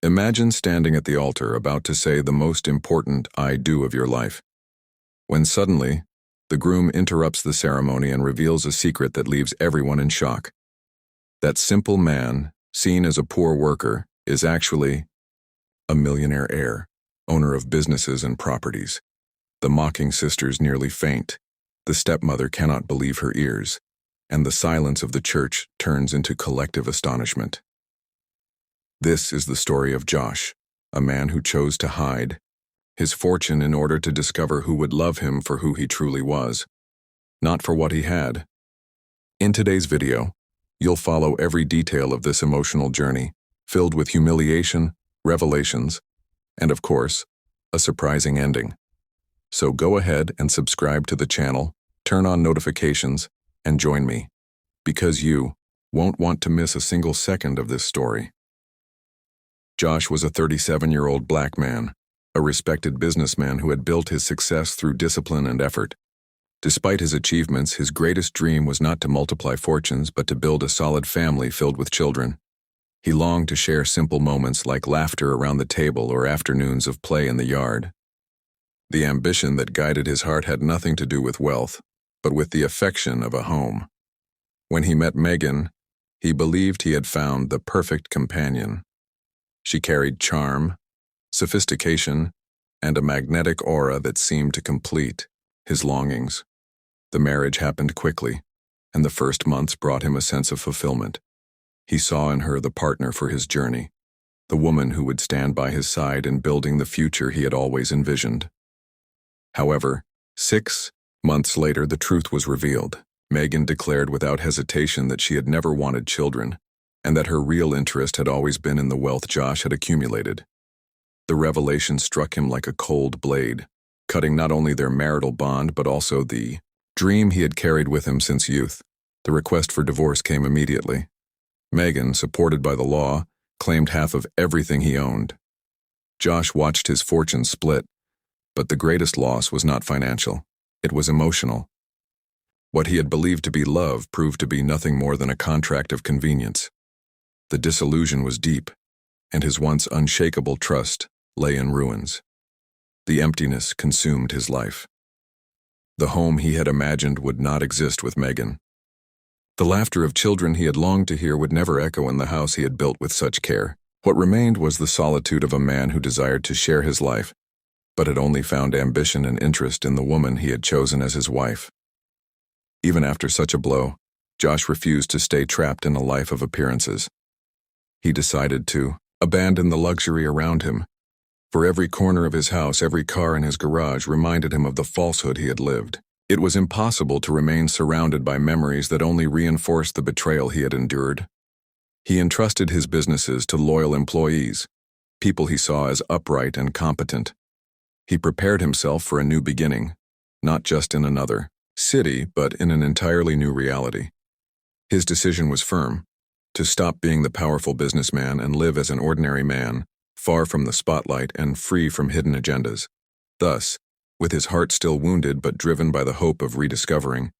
Imagine standing at the altar about to say the most important I do of your life, when suddenly, the groom interrupts the ceremony and reveals a secret that leaves everyone in shock. That simple man, seen as a poor worker, is actually a millionaire heir, owner of businesses and properties. The mocking sisters nearly faint. The stepmother cannot believe her ears, and the silence of the church turns into collective astonishment. This is the story of Josh, a man who chose to hide his fortune in order to discover who would love him for who he truly was, not for what he had. In today's video, you'll follow every detail of this emotional journey, filled with humiliation, revelations, and of course, a surprising ending. So go ahead and subscribe to the channel, turn on notifications, and join me, because you won't want to miss a single second of this story. Josh was a 37-year-old black man, a respected businessman who had built his success through discipline and effort. Despite his achievements, his greatest dream was not to multiply fortunes but to build a solid family filled with children. He longed to share simple moments like laughter around the table or afternoons of play in the yard. The ambition that guided his heart had nothing to do with wealth, but with the affection of a home. When he met Megan, he believed he had found the perfect companion. She carried charm, sophistication, and a magnetic aura that seemed to complete his longings. The marriage happened quickly, and the first months brought him a sense of fulfillment. He saw in her the partner for his journey, the woman who would stand by his side in building the future he had always envisioned. However, 6 months later, the truth was revealed. Megan declared without hesitation that she had never wanted children, and that her real interest had always been in the wealth Josh had accumulated. The revelation struck him like a cold blade, cutting not only their marital bond but also the dream he had carried with him since youth. The request for divorce came immediately. Megan, supported by the law, claimed half of everything he owned. Josh watched his fortune split, but the greatest loss was not financial. It was emotional. What he had believed to be love proved to be nothing more than a contract of convenience. The disillusion was deep, and his once unshakable trust lay in ruins. The emptiness consumed his life. The home he had imagined would not exist with Megan. The laughter of children he had longed to hear would never echo in the house he had built with such care. What remained was the solitude of a man who desired to share his life, but had only found ambition and interest in the woman he had chosen as his wife. Even after such a blow, Josh refused to stay trapped in a life of appearances. He decided to abandon the luxury around him. For every corner of his house, every car in his garage reminded him of the falsehood he had lived. It was impossible to remain surrounded by memories that only reinforced the betrayal he had endured. He entrusted his businesses to loyal employees, people he saw as upright and competent. He prepared himself for a new beginning, not just in another city, but in an entirely new reality. His decision was firm: to stop being the powerful businessman and live as an ordinary man, far from the spotlight and free from hidden agendas. Thus, with his heart still wounded but driven by the hope of rediscovering,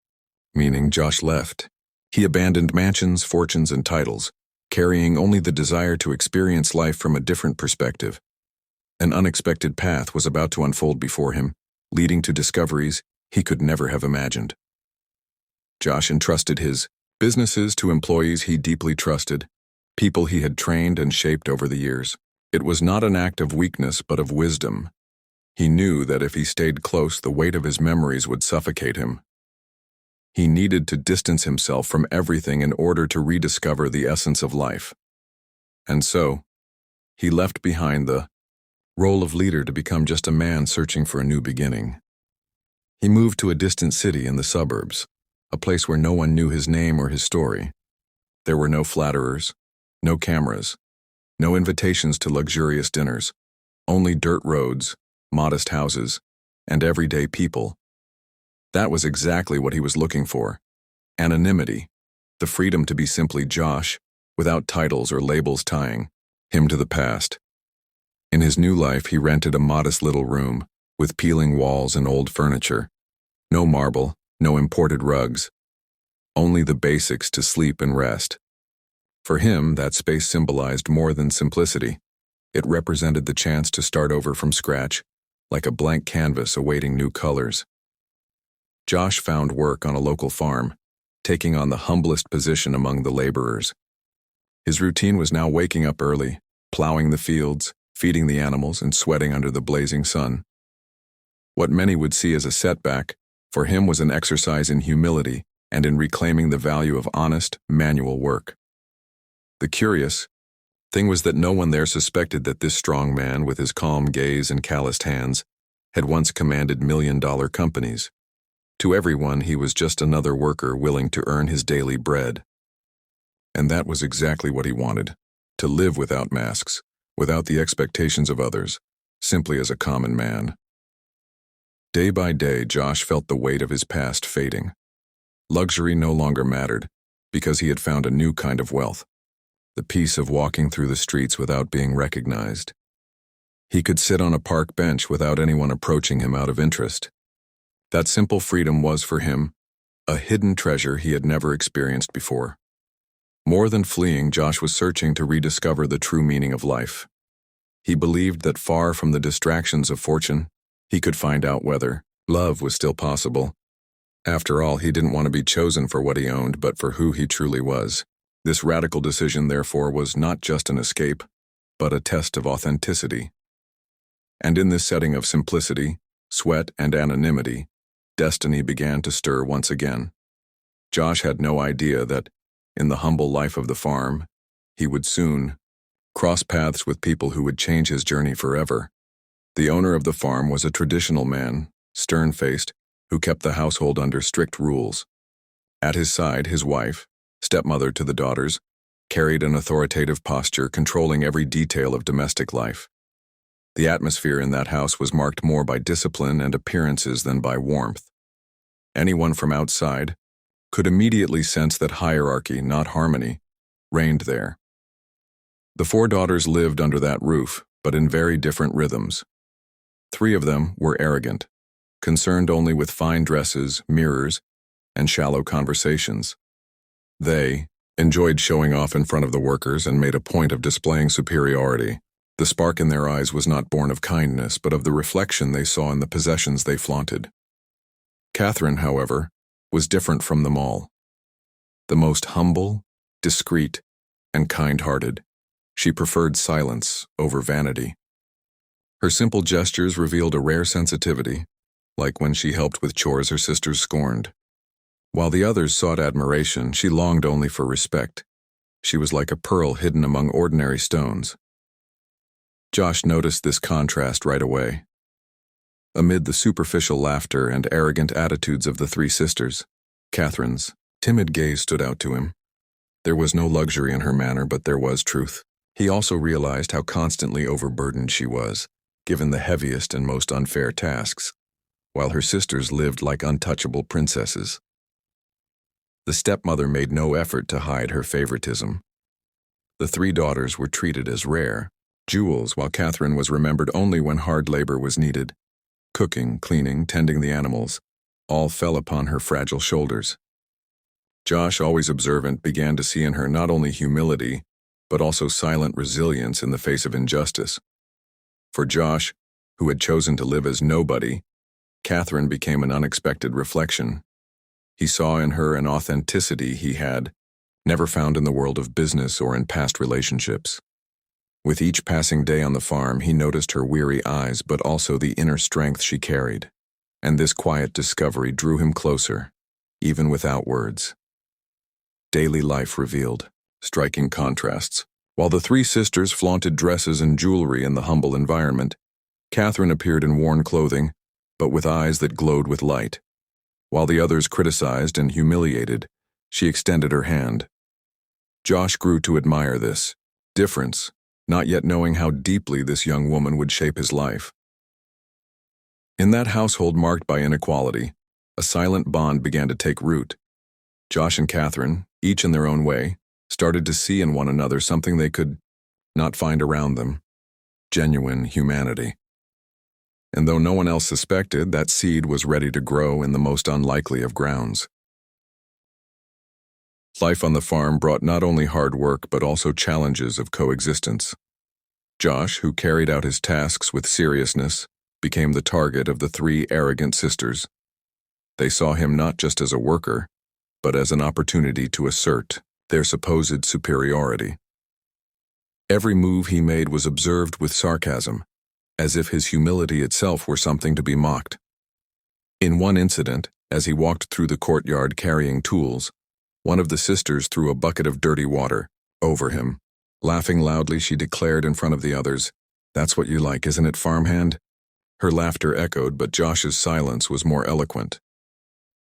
meaning Josh left. He abandoned mansions, fortunes, and titles, carrying only the desire to experience life from a different perspective. An unexpected path was about to unfold before him, leading to discoveries he could never have imagined. Josh entrusted his businesses to employees he deeply trusted, people he had trained and shaped over the years. It was not an act of weakness but of wisdom. He knew that if he stayed close, the weight of his memories would suffocate him. He needed to distance himself from everything in order to rediscover the essence of life. And so, he left behind the role of leader to become just a man searching for a new beginning. He moved to a distant city in the suburbs, a place where no one knew his name or his story. There were no flatterers, no cameras, no invitations to luxurious dinners, only dirt roads, modest houses, and everyday people. That was exactly what he was looking for: anonymity, the freedom to be simply Josh, without titles or labels tying him to the past. In his new life, he rented a modest little room, with peeling walls and old furniture. No marble, no imported rugs, only the basics to sleep and rest. For him, that space symbolized more than simplicity. It represented the chance to start over from scratch, like a blank canvas awaiting new colors. Josh found work on a local farm, taking on the humblest position among the laborers. His routine was now waking up early, plowing the fields, feeding the animals, and sweating under the blazing sun. What many would see as a setback, for him was an exercise in humility and in reclaiming the value of honest, manual work. The curious thing was that no one there suspected that this strong man, with his calm gaze and calloused hands, had once commanded million-dollar companies. To everyone, he was just another worker willing to earn his daily bread. And that was exactly what he wanted, to live without masks, without the expectations of others, simply as a common man. Day by day, Josh felt the weight of his past fading. Luxury no longer mattered, because he had found a new kind of wealth, the peace of walking through the streets without being recognized. He could sit on a park bench without anyone approaching him out of interest. That simple freedom was, for him, a hidden treasure he had never experienced before. More than fleeing, Josh was searching to rediscover the true meaning of life. He believed that far from the distractions of fortune, he could find out whether love was still possible. After all, he didn't want to be chosen for what he owned, but for who he truly was. This radical decision, therefore, was not just an escape, but a test of authenticity. And in this setting of simplicity, sweat, and anonymity, destiny began to stir once again. Josh had no idea that, in the humble life of the farm, he would soon cross paths with people who would change his journey forever. The owner of the farm was a traditional man, stern-faced, who kept the household under strict rules. At his side, his wife, stepmother to the daughters, carried an authoritative posture, controlling every detail of domestic life. The atmosphere in that house was marked more by discipline and appearances than by warmth. Anyone from outside could immediately sense that hierarchy, not harmony, reigned there. The four daughters lived under that roof, but in very different rhythms. 3 of them were arrogant, concerned only with fine dresses, mirrors, and shallow conversations. They enjoyed showing off in front of the workers and made a point of displaying superiority. The spark in their eyes was not born of kindness, but of the reflection they saw in the possessions they flaunted. Catherine, however, was different from them all. The most humble, discreet, and kind-hearted, she preferred silence over vanity. Her simple gestures revealed a rare sensitivity, like when she helped with chores her sisters scorned. While the others sought admiration, she longed only for respect. She was like a pearl hidden among ordinary stones. Josh noticed this contrast right away. Amid the superficial laughter and arrogant attitudes of the 3 sisters, Catherine's timid gaze stood out to him. There was no luxury in her manner, but there was truth. He also realized how constantly overburdened she was, given the heaviest and most unfair tasks, while her sisters lived like untouchable princesses. The stepmother made no effort to hide her favoritism. The 3 daughters were treated as rare jewels, while Catherine was remembered only when hard labor was needed. Cooking, cleaning, tending the animals, all fell upon her fragile shoulders. Josh, always observant, began to see in her not only humility, but also silent resilience in the face of injustice. For Josh, who had chosen to live as nobody, Catherine became an unexpected reflection. He saw in her an authenticity he had never found in the world of business or in past relationships. With each passing day on the farm, he noticed her weary eyes, but also the inner strength she carried. And this quiet discovery drew him closer, even without words. Daily life revealed striking contrasts. While the 3 sisters flaunted dresses and jewelry in the humble environment, Catherine appeared in worn clothing, but with eyes that glowed with light. While the others criticized and humiliated, she extended her hand. Josh grew to admire this difference, not yet knowing how deeply this young woman would shape his life. In that household marked by inequality, a silent bond began to take root. Josh and Catherine, each in their own way, started to see in one another something they could not find around them: genuine humanity. And though no one else suspected, that seed was ready to grow in the most unlikely of grounds. Life on the farm brought not only hard work but also challenges of coexistence. Josh, who carried out his tasks with seriousness, became the target of the three arrogant sisters. They saw him not just as a worker, but as an opportunity to assert their supposed superiority. Every move he made was observed with sarcasm, as if his humility itself were something to be mocked. In one incident, as he walked through the courtyard carrying tools, one of the sisters threw a bucket of dirty water over him. Laughing loudly, she declared in front of the others, "That's what you like, isn't it, farmhand?" Her laughter echoed, but Josh's silence was more eloquent.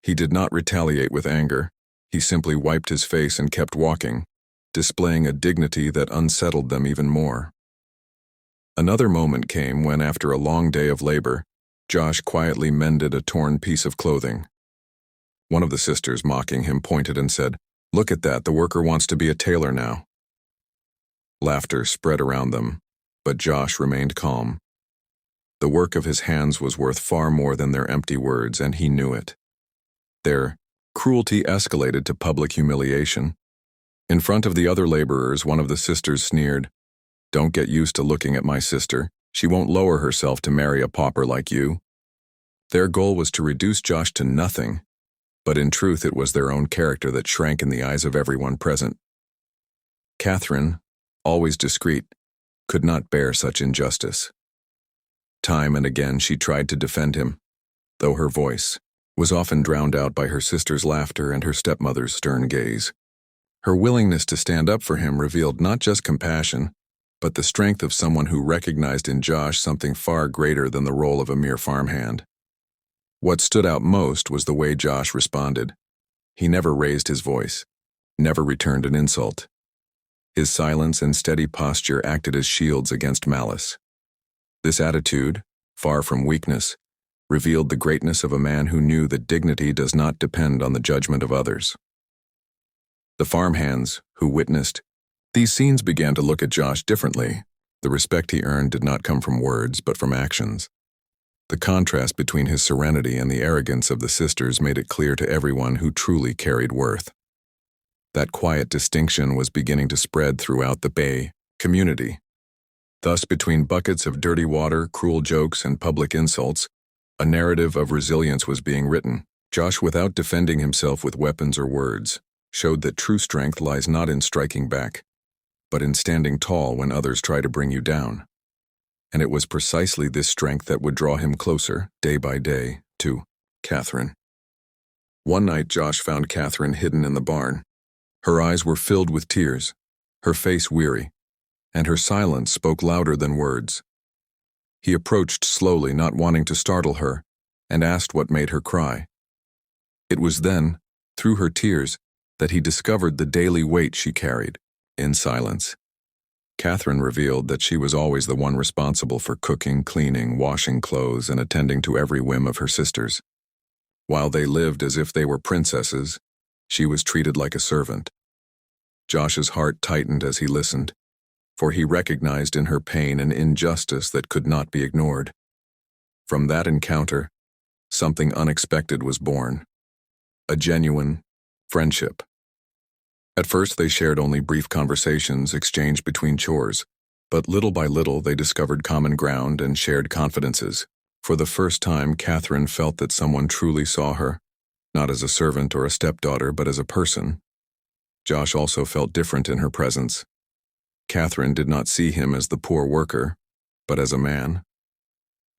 He did not retaliate with anger. He simply wiped his face and kept walking, displaying a dignity that unsettled them even more. Another moment came when, after a long day of labor, Josh quietly mended a torn piece of clothing. One of the sisters, mocking him, pointed and said, "Look at that, the worker wants to be a tailor now." Laughter spread around them, but Josh remained calm. The work of his hands was worth far more than their empty words, and he knew it. Their cruelty escalated to public humiliation. In front of the other laborers, one of the sisters sneered, "Don't get used to looking at my sister. She won't lower herself to marry a pauper like you." Their goal was to reduce Josh to nothing, but in truth it was their own character that shrank in the eyes of everyone present. Catherine, always discreet, could not bear such injustice. Time and again she tried to defend him, though her voice was often drowned out by her sister's laughter and her stepmother's stern gaze. Her willingness to stand up for him revealed not just compassion, but the strength of someone who recognized in Josh something far greater than the role of a mere farmhand. What stood out most was the way Josh responded. He never raised his voice, never returned an insult. His silence and steady posture acted as shields against malice. This attitude, far from weakness, revealed the greatness of a man who knew that dignity does not depend on the judgment of others. The farmhands, who witnessed these scenes, began to look at Josh differently. The respect he earned did not come from words, but from actions. The contrast between his serenity and the arrogance of the sisters made it clear to everyone who truly carried worth. That quiet distinction was beginning to spread throughout the Bay community. Thus, between buckets of dirty water, cruel jokes, and public insults, a narrative of resilience was being written. Josh, without defending himself with weapons or words, showed that true strength lies not in striking back, but in standing tall when others try to bring you down. And it was precisely this strength that would draw him closer, day by day, to Catherine. One night Josh found Catherine hidden in the barn. Her eyes were filled with tears, her face weary, and her silence spoke louder than words. He approached slowly, not wanting to startle her, and asked what made her cry. It was then, through her tears, that he discovered the daily weight she carried, in silence. Catherine revealed that she was always the one responsible for cooking, cleaning, washing clothes, and attending to every whim of her sisters. While they lived as if they were princesses, she was treated like a servant. Josh's heart tightened as he listened, for he recognized in her pain an injustice that could not be ignored. From that encounter, something unexpected was born. A genuine friendship. At first they shared only brief conversations exchanged between chores, but little by little they discovered common ground and shared confidences. For the first time, Catherine felt that someone truly saw her, not as a servant or a stepdaughter, but as a person. Josh also felt different in her presence. Catherine did not see him as the poor worker, but as a man.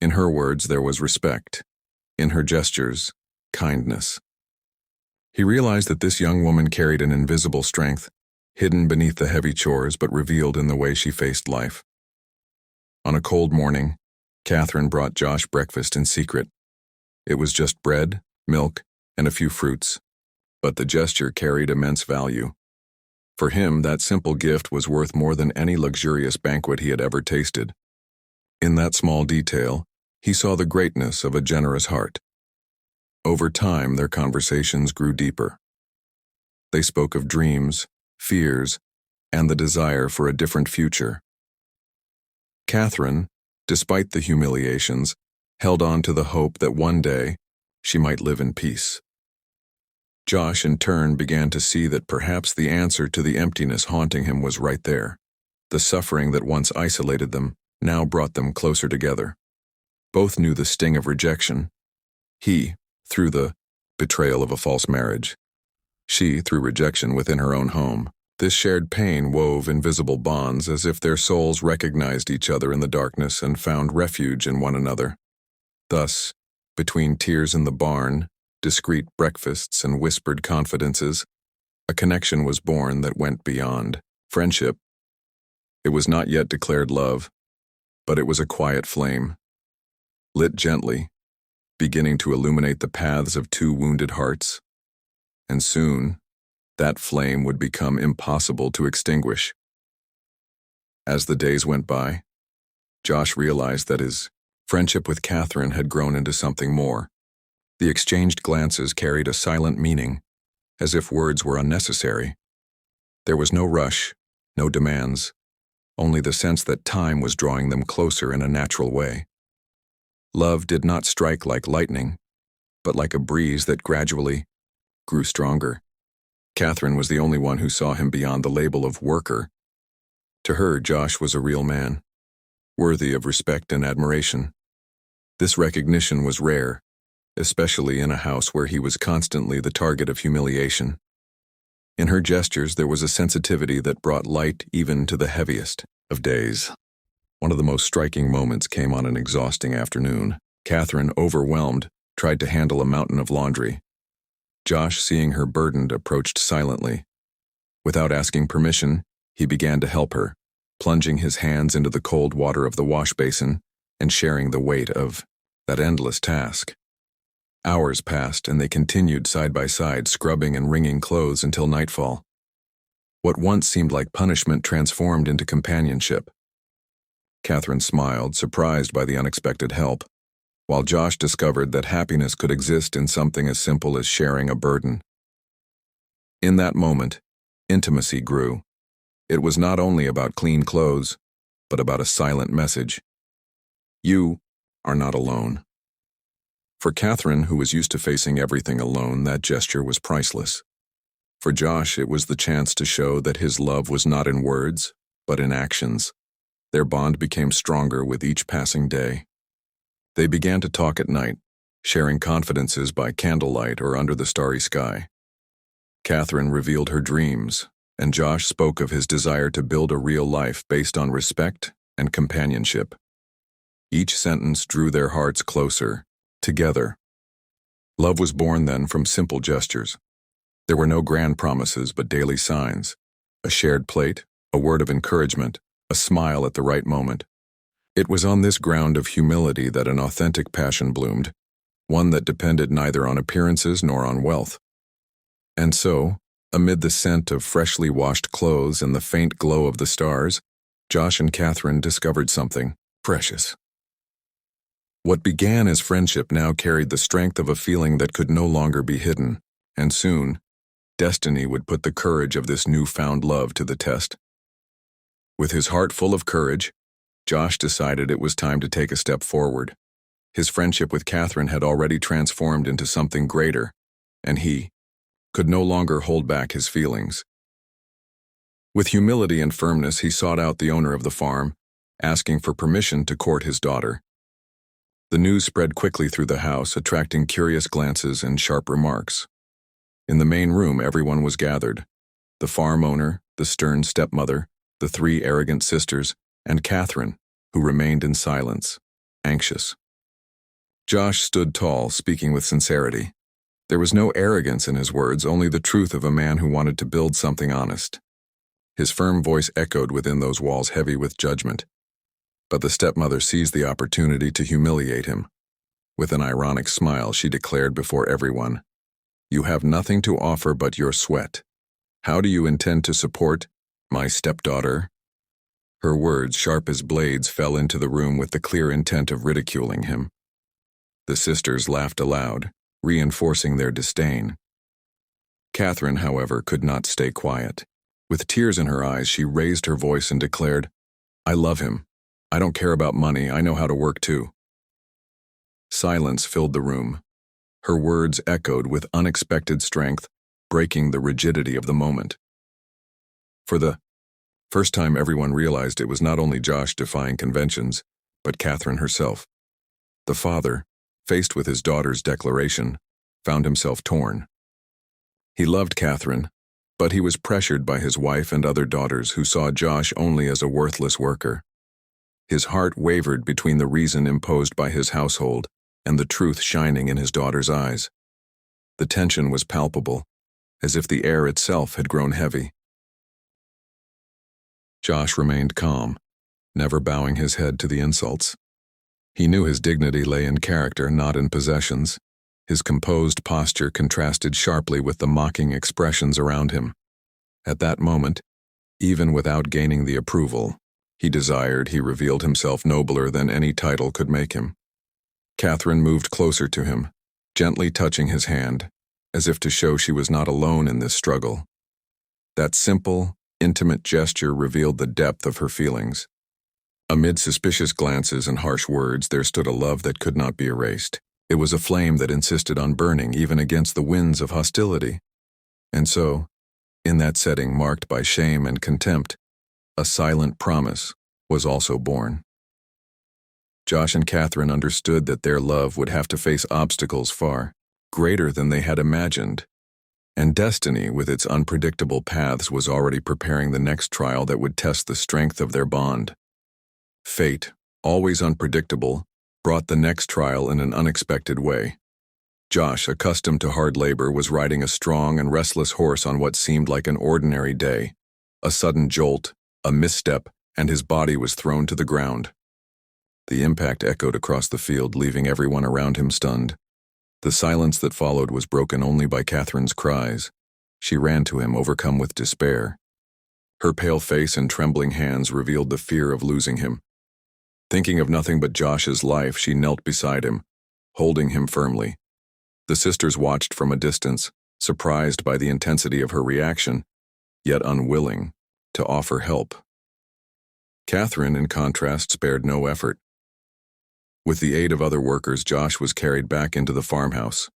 In her words there was respect. In her gestures, kindness. He realized that this young woman carried an invisible strength, hidden beneath the heavy chores but revealed in the way she faced life. On a cold morning, Catherine brought Josh breakfast in secret. It was just bread, milk, and a few fruits, but the gesture carried immense value. For him, that simple gift was worth more than any luxurious banquet he had ever tasted. In that small detail, he saw the greatness of a generous heart. Over time, their conversations grew deeper. They spoke of dreams, fears, and the desire for a different future. Catherine, despite the humiliations, held on to the hope that one day she might live in peace. Josh, in turn, began to see that perhaps the answer to the emptiness haunting him was right there, The suffering that once isolated them now brought them closer together. Both knew the sting of rejection. He, through the betrayal of a false marriage. She, through rejection within her own home. This shared pain wove invisible bonds as if their souls recognized each other in the darkness and found refuge in one another. Thus, between tears in the barn, discreet breakfasts, and whispered confidences, a connection was born that went beyond friendship. It was not yet declared love, but it was a quiet flame, lit gently, beginning to illuminate the paths of two wounded hearts. And soon, that flame would become impossible to extinguish. As the days went by, Josh realized that his friendship with Catherine had grown into something more. The exchanged glances carried a silent meaning, as if words were unnecessary. There was no rush, no demands, only the sense that time was drawing them closer in a natural way. Love did not strike like lightning, but like a breeze that gradually grew stronger. Catherine was the only one who saw him beyond the label of worker. To her, Josh was a real man, worthy of respect and admiration. This recognition was rare, especially in a house where he was constantly the target of humiliation. In her gestures, there was a sensitivity that brought light even to the heaviest of days. One of the most striking moments came on an exhausting afternoon. Catherine, overwhelmed, tried to handle a mountain of laundry. Josh, seeing her burdened, approached silently. Without asking permission, he began to help her, plunging his hands into the cold water of the wash basin and sharing the weight of that endless task. Hours passed, and they continued side by side, scrubbing and wringing clothes until nightfall. What once seemed like punishment transformed into companionship. Catherine smiled, surprised by the unexpected help, while Josh discovered that happiness could exist in something as simple as sharing a burden. In that moment, intimacy grew. It was not only about clean clothes, but about a silent message. You are not alone. For Catherine, who was used to facing everything alone, that gesture was priceless. For Josh, it was the chance to show that his love was not in words, but in actions. Their bond became stronger with each passing day. They began to talk at night, sharing confidences by candlelight or under the starry sky. Catherine revealed her dreams, and Josh spoke of his desire to build a real life based on respect and companionship. Each sentence drew their hearts closer, together. Love was born then from simple gestures. There were no grand promises but daily signs. A shared plate, a word of encouragement, a smile at the right moment. It was on this ground of humility that an authentic passion bloomed, one that depended neither on appearances nor on wealth. And so, amid the scent of freshly washed clothes and the faint glow of the stars, Josh and Catherine discovered something precious. What began as friendship now carried the strength of a feeling that could no longer be hidden, and soon, destiny would put the courage of this newfound love to the test. With his heart full of courage, Josh decided it was time to take a step forward. His friendship with Catherine had already transformed into something greater, and he could no longer hold back his feelings. With humility and firmness, he sought out the owner of the farm, asking for permission to court his daughter. The news spread quickly through the house, attracting curious glances and sharp remarks. In the main room, everyone was gathered. The farm owner, the stern stepmother, the three arrogant sisters, and Catherine, who remained in silence, anxious. Josh stood tall, speaking with sincerity. There was no arrogance in his words, only the truth of a man who wanted to build something honest. His firm voice echoed within those walls, heavy with judgment. But the stepmother seized the opportunity to humiliate him. With an ironic smile, she declared before everyone, "You have nothing to offer but your sweat. How do you intend to support my stepdaughter?" Her words, sharp as blades, fell into the room with the clear intent of ridiculing him. The sisters laughed aloud, reinforcing their disdain. Catherine, however, could not stay quiet. With tears in her eyes, she raised her voice and declared, "I love him. I don't care about money, I know how to work too." Silence filled the room. Her words echoed with unexpected strength, breaking the rigidity of the moment. For the First time everyone realized it was not only Josh defying conventions, but Catherine herself. The father, faced with his daughter's declaration, found himself torn. He loved Catherine, but he was pressured by his wife and other daughters who saw Josh only as a worthless worker. His heart wavered between the reason imposed by his household and the truth shining in his daughter's eyes. The tension was palpable, as if the air itself had grown heavy. Josh remained calm, never bowing his head to the insults. He knew his dignity lay in character, not in possessions. His composed posture contrasted sharply with the mocking expressions around him. At that moment, even without gaining the approval he desired, he revealed himself nobler than any title could make him. Catherine moved closer to him, gently touching his hand, as if to show she was not alone in this struggle. That simple, intimate gesture revealed the depth of her feelings. Amid suspicious glances and harsh words, there stood a love that could not be erased. It was a flame that insisted on burning even against the winds of hostility. And so, in that setting marked by shame and contempt, a silent promise was also born. Josh and Catherine understood that their love would have to face obstacles far greater than they had imagined, and destiny, with its unpredictable paths, was already preparing the next trial that would test the strength of their bond. Fate, always unpredictable, brought the next trial in an unexpected way. Josh, accustomed to hard labor, was riding a strong and restless horse on what seemed like an ordinary day. A sudden jolt, a misstep, and his body was thrown to the ground. The impact echoed across the field, leaving everyone around him stunned. The silence that followed was broken only by Catherine's cries. She ran to him, overcome with despair. Her pale face and trembling hands revealed the fear of losing him. Thinking of nothing but Josh's life, she knelt beside him, holding him firmly. The sisters watched from a distance, surprised by the intensity of her reaction, yet unwilling to offer help. Catherine, in contrast, spared no effort. With the aid of other workers, Josh was carried back into the farmhouse.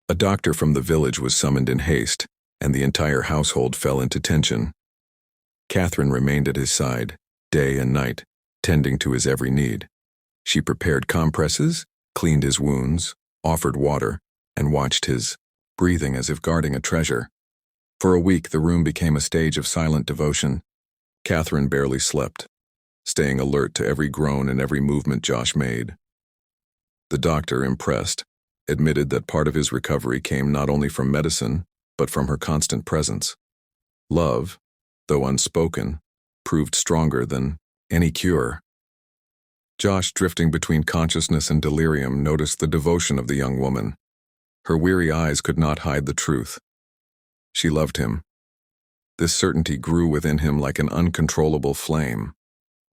A doctor from the village was summoned in haste, and the entire household fell into tension. Catherine remained at his side, day and night, tending to his every need. She prepared compresses, cleaned his wounds, offered water, and watched his breathing as if guarding a treasure. For a week, the room became a stage of silent devotion. Catherine barely slept, staying alert to every groan and every movement Josh made. The doctor, impressed, admitted that part of his recovery came not only from medicine, but from her constant presence. Love, though unspoken, proved stronger than any cure. Josh, drifting between consciousness and delirium, noticed the devotion of the young woman. Her weary eyes could not hide the truth. She loved him. This certainty grew within him like an uncontrollable flame.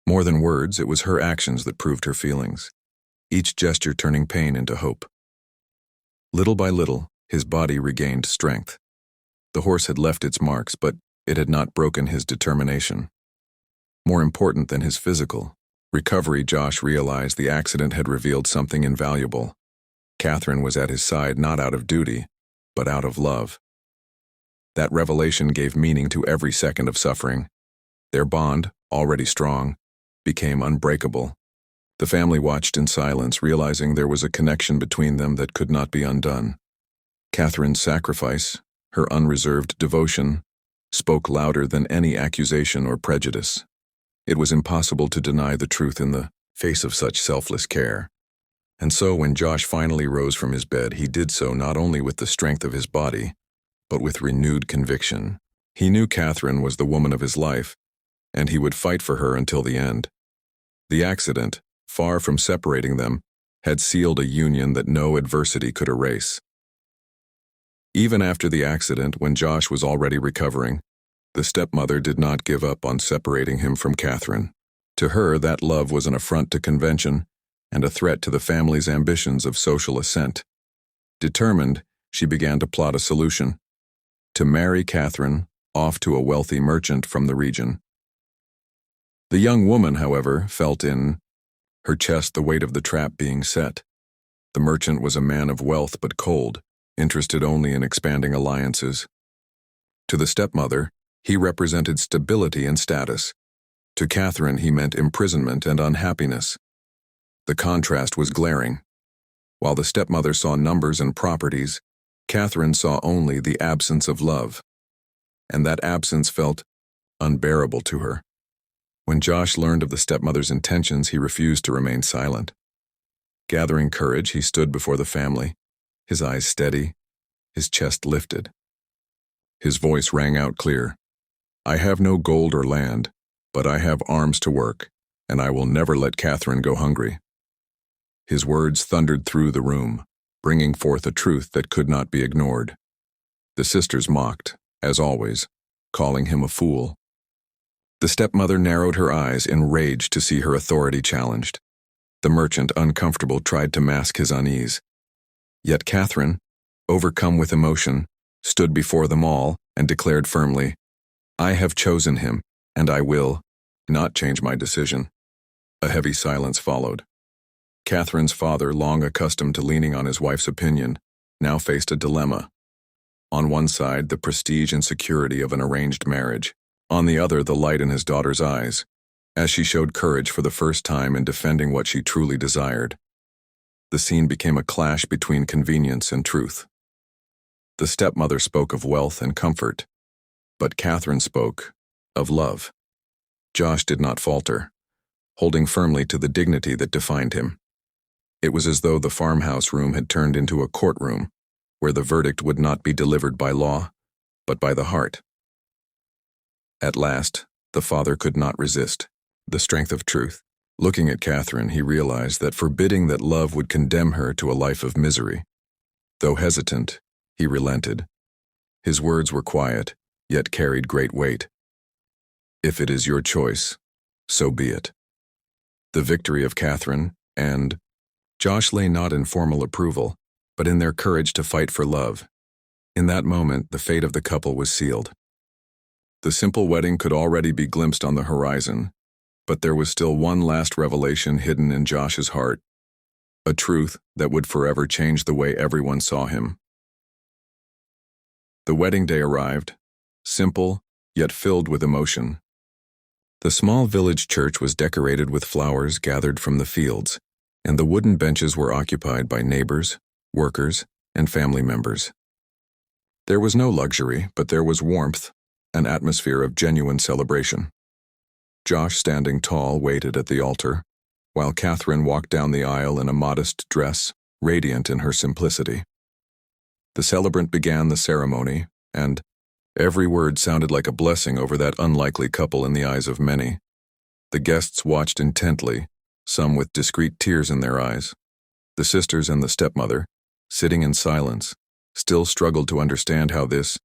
More than words, it was her actions that proved her feelings, each gesture turning pain into hope. Little by little, his body regained strength. The horse had left its marks, but it had not broken his determination. More important than his physical recovery, Josh realized the accident had revealed something invaluable. Catherine was at his side not out of duty, but out of love. That revelation gave meaning to every second of suffering. Their bond, already strong, became unbreakable. The family watched in silence, realizing there was a connection between them that could not be undone. Catherine's sacrifice, her unreserved devotion, spoke louder than any accusation or prejudice. It was impossible to deny the truth in the face of such selfless care. And so when Josh finally rose from his bed, he did so not only with the strength of his body, but with renewed conviction. He knew Catherine was the woman of his life, and he would fight for her until the end. The accident, far from separating them, had sealed a union that no adversity could erase. Even after the accident, when Josh was already recovering, the stepmother did not give up on separating him from Catherine. To her, that love was an affront to convention and a threat to the family's ambitions of social ascent. Determined, she began to plot a solution: to marry Catherine off to a wealthy merchant from the region. The young woman, however, felt in her chest the weight of the trap being set. The merchant was a man of wealth but cold, interested only in expanding alliances. To the stepmother, he represented stability and status, To Catherine, he meant imprisonment and unhappiness. The contrast was glaring. While the stepmother saw numbers and properties, Catherine saw only the absence of love. And that absence felt unbearable to her. When Josh learned of the stepmother's intentions, he refused to remain silent. Gathering courage, he stood before the family, his eyes steady, his chest lifted. His voice rang out clear. "I have no gold or land, but I have arms to work, and I will never let Catherine go hungry." His words thundered through the room, bringing forth a truth that could not be ignored. The sisters mocked, as always, calling him a fool. The stepmother narrowed her eyes, enraged to see her authority challenged. The merchant, uncomfortable, tried to mask his unease. Yet Catherine, overcome with emotion, stood before them all and declared firmly, "I have chosen him, and I will not change my decision." A heavy silence followed. Catherine's father, long accustomed to leaning on his wife's opinion, now faced a dilemma. On one side, the prestige and security of an arranged marriage. On the other, the light in his daughter's eyes, as she showed courage for the first time in defending what she truly desired. The scene became a clash between convenience and truth. The stepmother spoke of wealth and comfort, but Catherine spoke of love. Josh did not falter, holding firmly to the dignity that defined him. It was as though the farmhouse room had turned into a courtroom, where the verdict would not be delivered by law, but by the heart. At last, the father could not resist the strength of truth. Looking at Catherine, he realized that forbidding that love would condemn her to a life of misery. Though hesitant, he relented. His words were quiet, yet carried great weight. "If it is your choice, so be it." The victory of Catherine and Josh lay not in formal approval, but in their courage to fight for love. In that moment, the fate of the couple was sealed. The simple wedding could already be glimpsed on the horizon, but there was still one last revelation hidden in Josh's heart, a truth that would forever change the way everyone saw him. The wedding day arrived, simple, yet filled with emotion. The small village church was decorated with flowers gathered from the fields, and the wooden benches were occupied by neighbors, workers, and family members. There was no luxury, but there was warmth, an atmosphere of genuine celebration. Josh, standing tall, waited at the altar, while Catherine walked down the aisle in a modest dress, radiant in her simplicity. The celebrant began the ceremony, and every word sounded like a blessing over that unlikely couple in the eyes of many. The guests watched intently, some with discreet tears in their eyes. The sisters and the stepmother, sitting in silence, still struggled to understand how this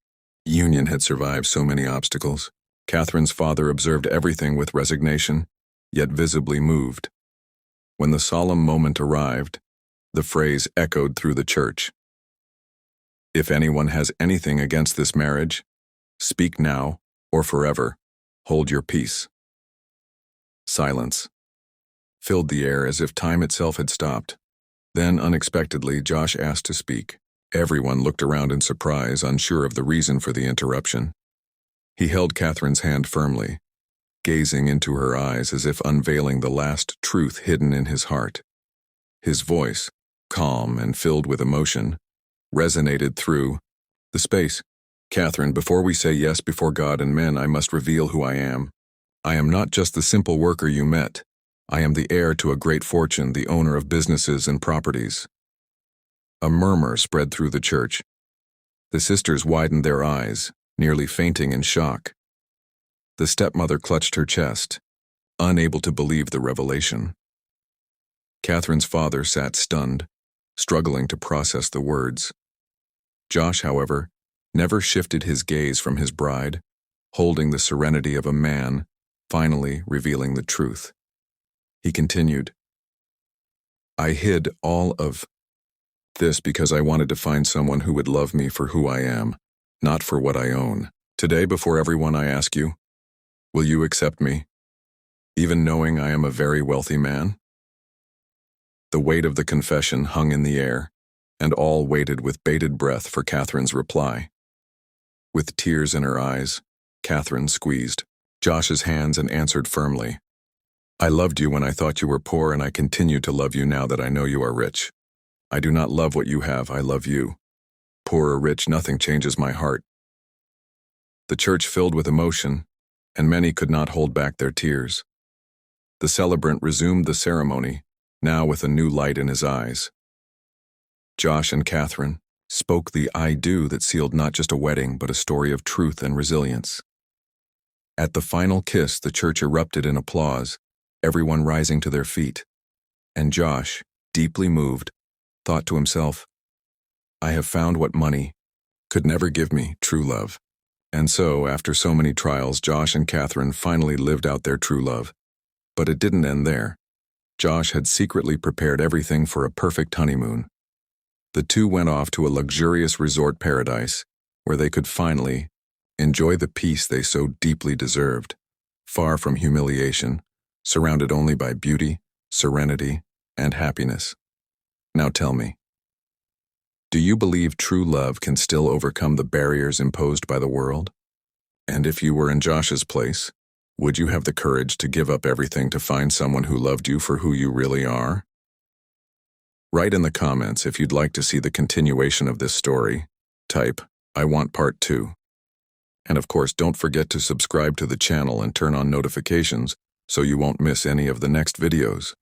union had survived so many obstacles. Catherine's father observed everything with resignation, yet visibly moved. When the solemn moment arrived, the phrase echoed through the church. "If anyone has anything against this marriage, speak now or forever. Hold your peace." Silence filled the air as if time itself had stopped. Then, unexpectedly, Josh asked to speak. Everyone looked around in surprise, unsure of the reason for the interruption. He held Catherine's hand firmly, gazing into her eyes as if unveiling the last truth hidden in his heart. His voice, calm and filled with emotion, resonated through the space. "Catherine, before we say yes before God and men, I must reveal who I am. I am not just the simple worker you met. I am the heir to a great fortune, the owner of businesses and properties." A murmur spread through the church. The sisters widened their eyes, nearly fainting in shock. The stepmother clutched her chest, unable to believe the revelation. Catherine's father sat stunned, struggling to process the words. Josh, however, never shifted his gaze from his bride, holding the serenity of a man, finally revealing the truth. He continued, "I hid all of this because I wanted to find someone who would love me for who I am, not for what I own. Today, before everyone, I ask you, will you accept me, even knowing I am a very wealthy man?" The weight of the confession hung in the air, and all waited with bated breath for Catherine's reply. With tears in her eyes, Catherine squeezed Josh's hands and answered firmly, I loved you when I thought you were poor, and I continue to love you now that I know you are rich. I do not love what you have, I love you. Poor or rich, nothing changes my heart. The church filled with emotion, and many could not hold back their tears. The celebrant resumed the ceremony, now with a new light in his eyes. Josh and Catherine spoke the I do that sealed not just a wedding, but a story of truth and resilience. At the final kiss, the church erupted in applause, everyone rising to their feet. And Josh, deeply moved, thought to himself, I have found what money could never give me, true love. And so, after so many trials, Josh and Catherine finally lived out their true love. But it didn't end there. Josh had secretly prepared everything for a perfect honeymoon. The two went off to a luxurious resort paradise, where they could finally enjoy the peace they so deeply deserved, far from humiliation, surrounded only by beauty, serenity, and happiness. Now tell me, do you believe true love can still overcome the barriers imposed by the world? And if you were in Josh's place, would you have the courage to give up everything to find someone who loved you for who you really are? Write in the comments if you'd like to see the continuation of this story. Type, I want part 2. And of course, don't forget to subscribe to the channel and turn on notifications so you won't miss any of the next videos.